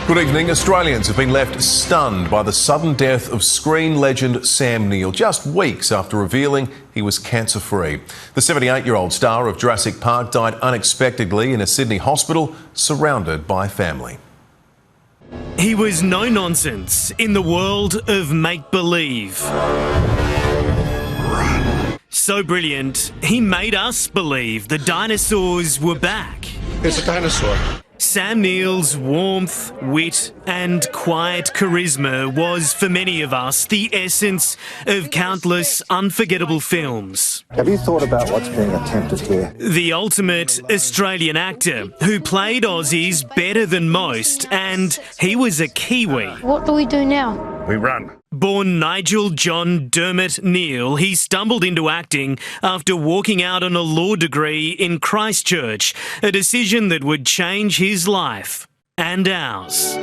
Good evening. Australians have been left stunned by the sudden death of screen legend Sam Neill just weeks after revealing he was cancer-free. The 78-year-old star of Jurassic Park died unexpectedly in a Sydney hospital, surrounded by family. He was no nonsense in the world of make-believe. So brilliant, he made us believe the dinosaurs were back. There's a dinosaur. Sam Neill's warmth, wit and quiet charisma was, for many of us, the essence of countless unforgettable films. Have you thought about what's being attempted here? The ultimate Australian actor who played Aussies better than most, and he was a Kiwi. What do we do now? We run. Born Nigel John Dermot Neill, he stumbled into acting after walking out on a law degree in Christchurch, a decision that would change his life and ours.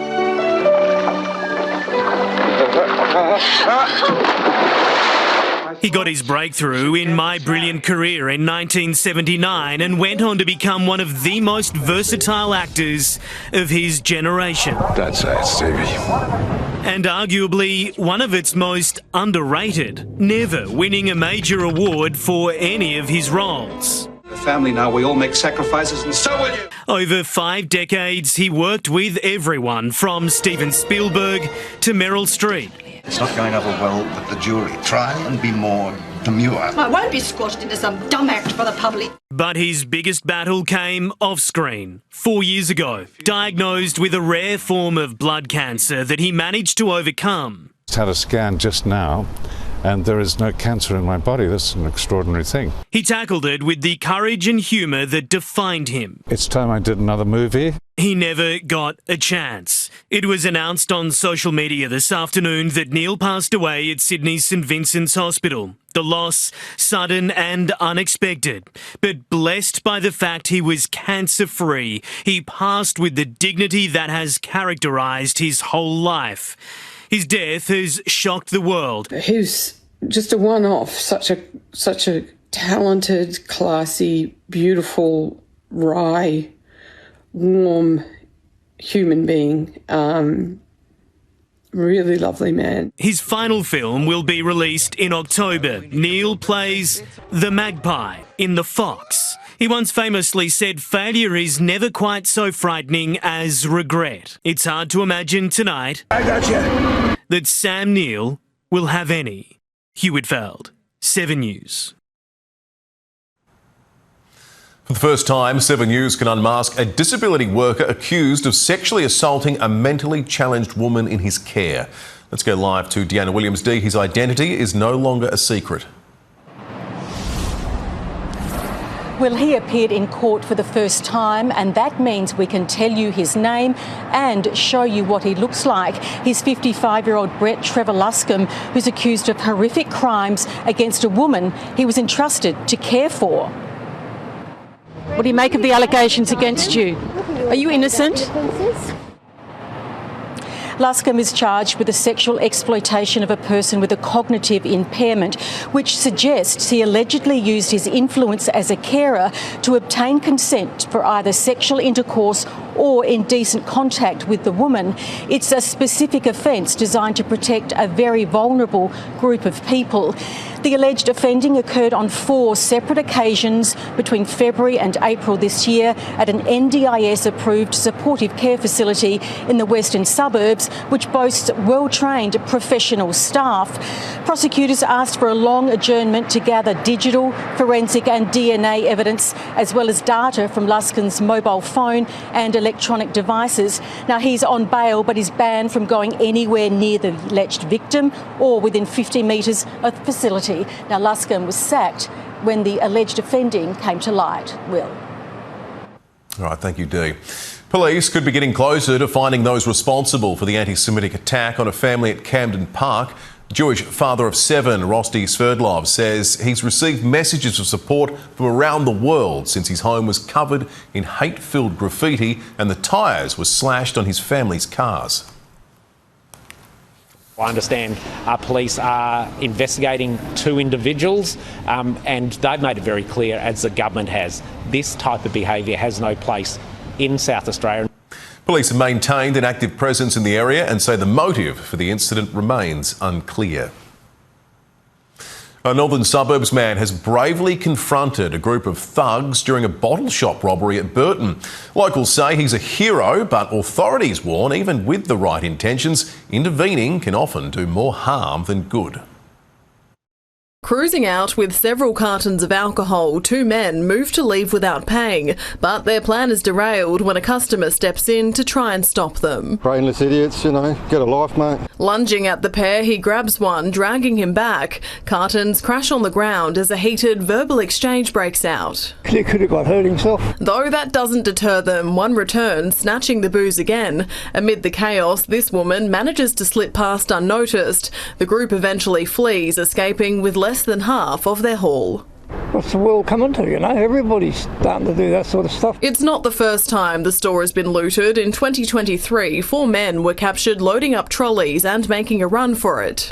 He got his breakthrough in My Brilliant Career in 1979 and went on to become one of the most versatile actors of his generation. Don't say it, Stevie. And arguably one of its most underrated, never winning a major award for any of his roles. The family now, we all make sacrifices, and so will you. Over 5 decades, he worked with everyone from Steven Spielberg to Meryl Streep. It's not going over well with the jury. Try and be more demure. I won't be squashed into some dumb act for the public. But his biggest battle came off-screen 4 years ago, diagnosed with a rare form of blood cancer that he managed to overcome. I had a scan just now, and there is no cancer in my body. That's an extraordinary thing. He tackled it with the courage and humour that defined him. It's time I did another movie. He never got a chance. It was announced on social media this afternoon that Neill passed away at Sydney's St Vincent's Hospital. The loss, sudden and unexpected, but blessed by the fact he was cancer-free. He passed with the dignity that has characterised his whole life. His death has shocked the world. He was just a one-off, such a talented, classy, beautiful, wry, warm human being. Really lovely man. His final film will be released in October. Neill plays the magpie in The Fox. He once famously said failure is never quite so frightening as regret. It's hard to imagine tonight that Sam Neill will have any. Hugh Whitfield, 7 News. For the first time, 7 News can unmask a disability worker accused of sexually assaulting a mentally challenged woman in his care. Let's go live to Deanna Williams. D, his identity is no longer a secret. Well, he appeared in court for the first time, and that means we can tell you his name and show you what he looks like. He's 55-year-old Brett Luscombe, who's accused of horrific crimes against a woman he was entrusted to care for. What do you make of the allegations against you? Are you innocent? Luscombe is charged with the sexual exploitation of a person with a cognitive impairment, which suggests he allegedly used his influence as a carer to obtain consent for either sexual intercourse or indecent contact with the woman. It's a specific offence designed to protect a very vulnerable group of people. The alleged offending occurred on 4 separate occasions between February and April this year at an NDIS-approved supportive care facility in the western suburbs, which boasts well-trained professional staff. Prosecutors asked for a long adjournment to gather digital, forensic and DNA evidence, as well as data from Luscombe's mobile phone and electronic devices. Now, he's on bail, but he's banned from going anywhere near the alleged victim or within 50 metres of the facility. Now, Luscombe was sacked when the alleged offending came to light. Will. All right, thank you, Dee. Police could be getting closer to finding those responsible for the anti-Semitic attack on a family at Camden Park. Jewish father of 7, Rosti Sverdlov, says he's received messages of support from around the world since his home was covered in hate-filled graffiti and the tyres were slashed on his family's cars. I understand police are investigating 2 individuals and they've made it very clear, as the government has, this type of behaviour has no place in South Australia. Police have maintained an active presence in the area and say the motive for the incident remains unclear. A northern suburbs man has bravely confronted a group of thugs during a bottle shop robbery at Burton. Locals say he's a hero, but authorities warn even with the right intentions, intervening can often do more harm than good. Cruising out with several cartons of alcohol, two men move to leave without paying, but their plan is derailed when a customer steps in to try and stop them. Brainless idiots, you know, get a life, mate. Lunging at the pair, he grabs one, dragging him back. Cartons crash on the ground as a heated verbal exchange breaks out. He could have got hurt himself. Though that doesn't deter them, one returns, snatching the booze again. Amid the chaos, this woman manages to slip past unnoticed. The group eventually flees, escaping with less than half of their haul. What's the world coming to, you know? Everybody's starting to do that sort of stuff. It's not the first time the store has been looted. In 2023, 4 men were captured loading up trolleys and making a run for it.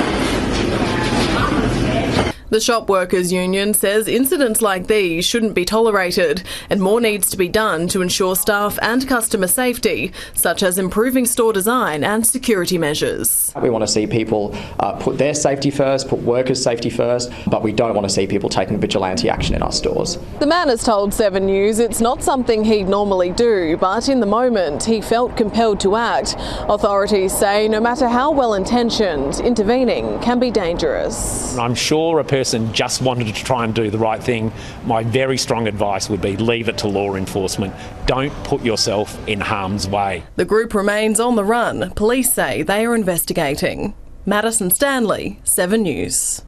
The Shop Workers Union says incidents like these shouldn't be tolerated and more needs to be done to ensure staff and customer safety, such as improving store design and security measures. We want to see people put their safety first, put workers' safety first, but we don't want to see people taking vigilante action in our stores. The man has told 7 News it's not something he'd normally do, but in the moment he felt compelled to act. Authorities say no matter how well-intentioned, intervening can be dangerous. I'm sure a person just wanted to try and do the right thing. My very strong advice would be leave it to law enforcement. Don't put yourself in harm's way. The group remains on the run. Police say they are investigating. Madison Stanley, 7 News.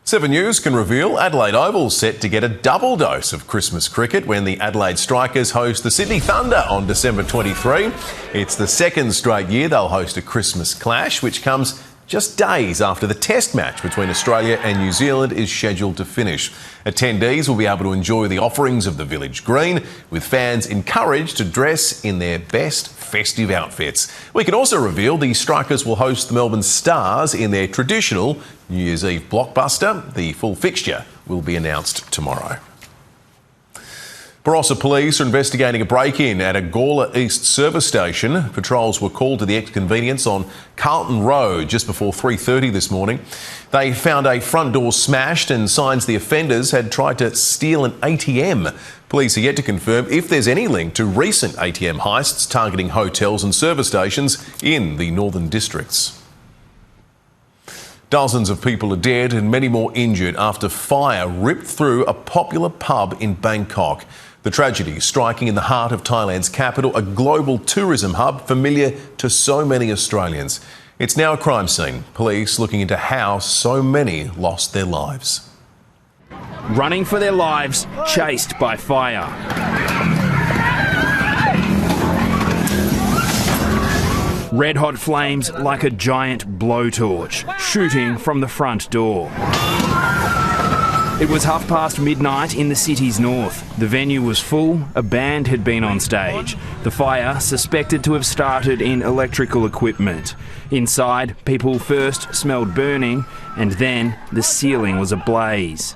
7 News can reveal Adelaide Oval set to get a double dose of Christmas cricket when the Adelaide Strikers host the Sydney Thunder on December 23. It's the second straight year they'll host a Christmas clash, which comes just days after the test match between Australia and New Zealand is scheduled to finish. Attendees will be able to enjoy the offerings of the village green, with fans encouraged to dress in their best festive outfits. We can also reveal the Strikers will host the Melbourne Stars in their traditional New Year's Eve blockbuster. The full fixture will be announced tomorrow. Barossa police are investigating a break-in at a Gawler East service station. Patrols were called to the ex-convenience on Carlton Road just before 3:30 this morning. They found a front door smashed and signs the offenders had tried to steal an ATM. Police are yet to confirm if there's any link to recent ATM heists targeting hotels and service stations in the northern districts. Dozens of people are dead and many more injured after fire ripped through a popular pub in Bangkok. The tragedy striking in the heart of Thailand's capital, a global tourism hub familiar to so many Australians. It's now a crime scene. Police looking into how so many lost their lives. Running for their lives, chased by fire. Red-hot flames like a giant blowtorch, shooting from the front door. It was midnight in the city's north. The venue was full, a band had been on stage. The fire suspected to have started in electrical equipment. Inside, people first smelled burning, and then the ceiling was ablaze.